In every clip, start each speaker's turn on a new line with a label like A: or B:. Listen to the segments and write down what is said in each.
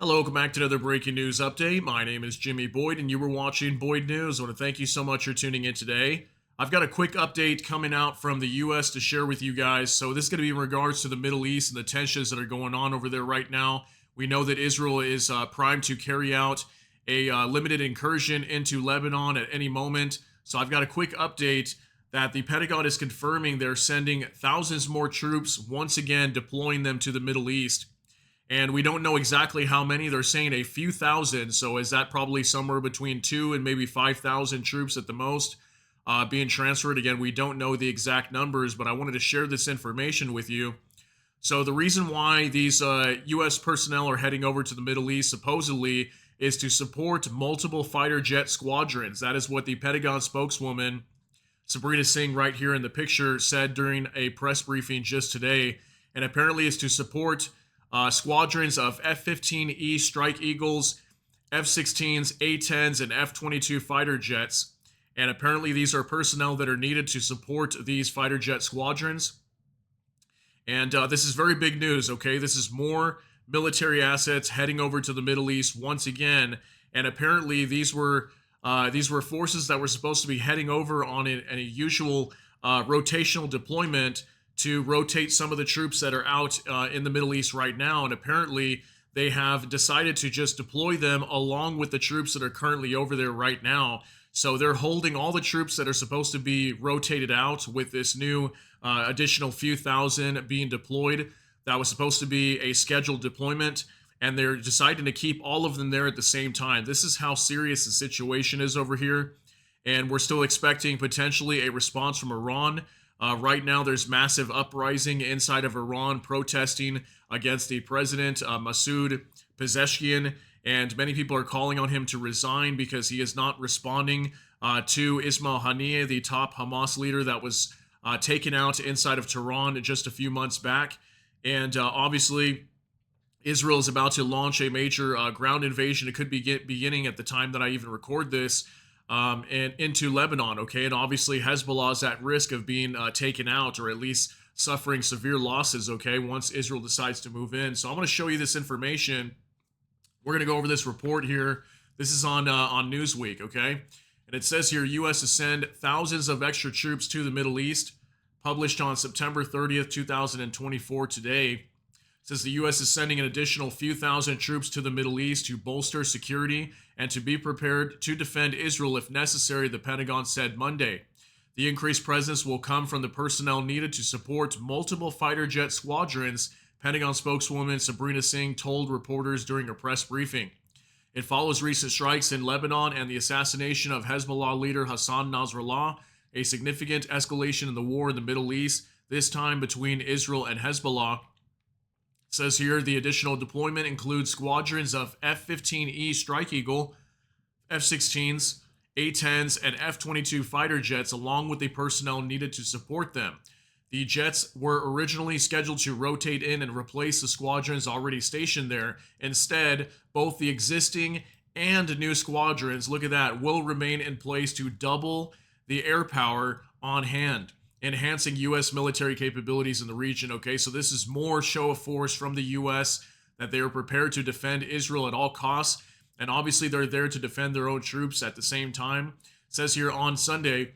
A: Hello, welcome back to another breaking news update. My name is Jimmy Boyd, and you were watching Boyd News. I want to thank you so much for tuning in today. I've got a quick update coming out from the U.S. to share with you guys. So, this is going to be in regards to the Middle East and the tensions that are going on over there right now. We know that Israel is primed to carry out a limited incursion into Lebanon at any moment. So, I've got a quick update that the Pentagon is confirming they're sending thousands more troops, once again deploying them to the Middle East. And we don't know exactly how many. They're saying a few thousand. So is that probably somewhere between 2 and maybe 5,000 troops at the most being transferred? Again, we don't know the exact numbers, but I wanted to share this information with you. So the reason why these U.S. personnel are heading over to the Middle East supposedly is to support multiple fighter jet squadrons. That is what the Pentagon spokeswoman, Sabrina Singh, right here in the picture, said during a press briefing just today. And apparently is to support squadrons of F-15E Strike Eagles, F-16s, A-10s, and F-22 fighter jets. And apparently these are personnel that are needed to support these fighter jet squadrons. And this is very big news, okay? This is more military assets heading over to the Middle East once again. And apparently these were forces that were supposed to be heading over on a usual rotational deployment to rotate some of the troops that are out in the Middle East right now. And apparently they have decided to just deploy them along with the troops that are currently over there right now. So they're holding all the troops that are supposed to be rotated out with this new additional few thousand being deployed. That was supposed to be a scheduled deployment, and they're deciding to keep all of them there at the same time. This is how serious the situation is over here. And we're still expecting potentially a response from Iran. Right now, there's massive uprising inside of Iran protesting against the president, Masoud Pezeshkian, and many people are calling on him to resign because he is not responding to Ismail Haniyeh, the top Hamas leader that was taken out inside of Tehran just a few months back. And obviously, Israel is about to launch a major ground invasion. It could be beginning at the time that I even record this. And into Lebanon, okay? And obviously Hezbollah is at risk of being taken out or at least suffering severe losses, okay, once Israel decides to move in. So I'm going to show you this information. We're going to go over this report here. This is on Newsweek, okay? And it says here, U.S. to send thousands of extra troops to the Middle East, published on September 30th, 2024 today. Says the U.S. is sending an additional few thousand troops to the Middle East to bolster security and to be prepared to defend Israel if necessary, the Pentagon said Monday. The increased presence will come from the personnel needed to support multiple fighter jet squadrons, Pentagon spokeswoman Sabrina Singh told reporters during a press briefing. It follows recent strikes in Lebanon and the assassination of Hezbollah leader Hassan Nasrallah, a significant escalation in the war in the Middle East, this time between Israel and Hezbollah. Says here the additional deployment includes squadrons of F-15E Strike Eagle, F-16s, A-10s, and F-22 fighter jets, along with the personnel needed to support them. The jets were originally scheduled to rotate in and replace the squadrons already stationed there. Instead, both the existing and new squadrons, look at that, will remain in place to double the air power on hand, enhancing U.S. military capabilities in the region. Okay, so this is more show of force from the U.S. that they are prepared to defend Israel at all costs. And obviously, they're there to defend their own troops at the same time. It says here on Sunday,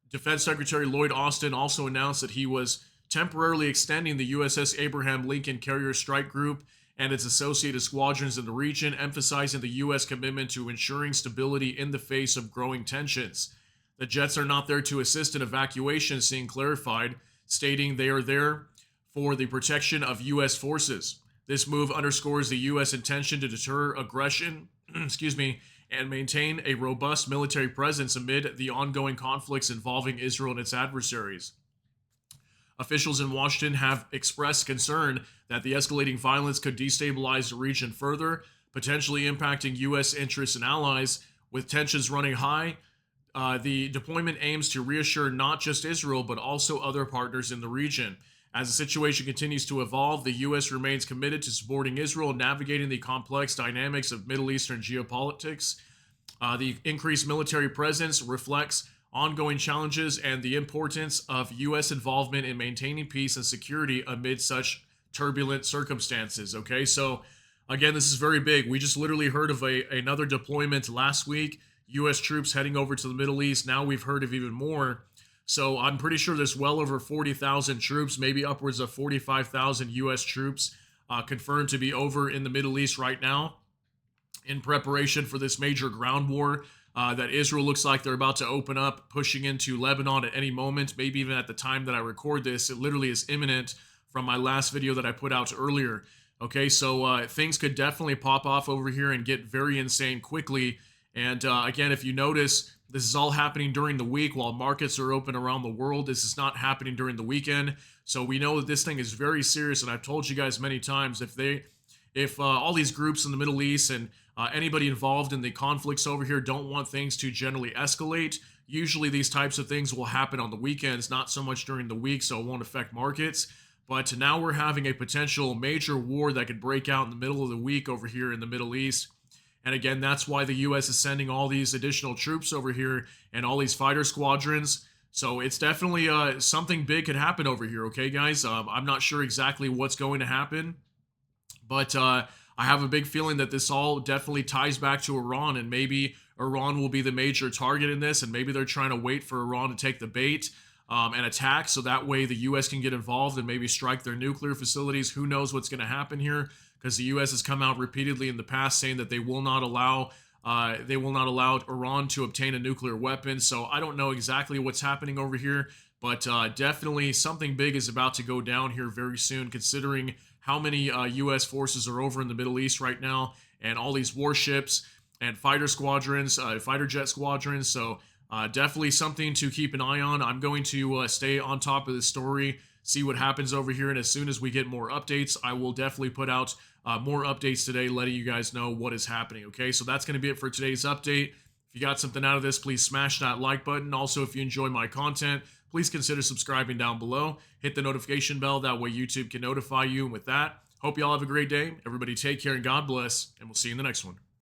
A: Defense Secretary Lloyd Austin also announced that he was temporarily extending the USS Abraham Lincoln Carrier Strike Group and its associated squadrons in the region, emphasizing the U.S. commitment to ensuring stability in the face of growing tensions. The jets are not there to assist in evacuation, Singh clarified, stating they are there for the protection of U.S. forces. This move underscores the U.S. intention to deter aggression, and maintain a robust military presence amid the ongoing conflicts involving Israel and its adversaries. Officials in Washington have expressed concern that the escalating violence could destabilize the region further, potentially impacting U.S. interests and allies. With tensions running high, the deployment aims to reassure not just Israel, but also other partners in the region. As the situation continues to evolve, the U.S. remains committed to supporting Israel and navigating the complex dynamics of Middle Eastern geopolitics. The increased military presence reflects ongoing challenges and the importance of U.S. involvement in maintaining peace and security amid such turbulent circumstances. Okay, so Again, this is very big. We just literally heard of another deployment last week. U.S. troops heading over to the Middle East. Now we've heard of even more. So I'm pretty sure there's well over 40,000 troops, maybe upwards of 45,000 U.S. troops confirmed to be over in the Middle East right now in preparation for this major ground war that Israel looks like they're about to open up, pushing into Lebanon at any moment, maybe even at the time that I record this. It literally is imminent from my last video that I put out earlier. Okay, so things could definitely pop off over here and get very insane quickly. And again, if you notice, this is all happening during the week while markets are open around the world. This is not happening during the weekend. So we know that this thing is very serious. And I've told you guys many times, if all these groups in the Middle East and anybody involved in the conflicts over here don't want things to generally escalate, usually these types of things will happen on the weekends, not so much during the week, so it won't affect markets. But now we're having a potential major war that could break out in the middle of the week over here in the Middle East. And again, that's why the U.S. is sending all these additional troops over here and all these fighter squadrons. So it's definitely something big could happen over here, okay, guys? I'm not sure exactly what's going to happen, but I have a big feeling that this all definitely ties back to Iran, and maybe Iran will be the major target in this, and maybe they're trying to wait for Iran to take the bait and attack, so that way the U.S. can get involved and maybe strike their nuclear facilities. Who knows what's going to happen here, because the U.S. has come out repeatedly in the past saying that they will not allow Iran to obtain a nuclear weapon. So I don't know exactly what's happening over here, but definitely something big is about to go down here very soon, considering how many U.S. forces are over in the Middle East right now, and all these warships and fighter squadrons, fighter jet squadrons. So definitely something to keep an eye on. I'm going to stay on top of this story, see what happens over here, and as soon as we get more updates, I will definitely put out more updates today, letting you guys know what is happening. Okay, so that's going to be it for today's update. If you got something out of this, please smash that like button. Also, if you enjoy my content, please consider subscribing down below. Hit the notification bell, that way YouTube can notify you. And with that, hope you all have a great day. Everybody take care and God bless, and we'll see you in the next one.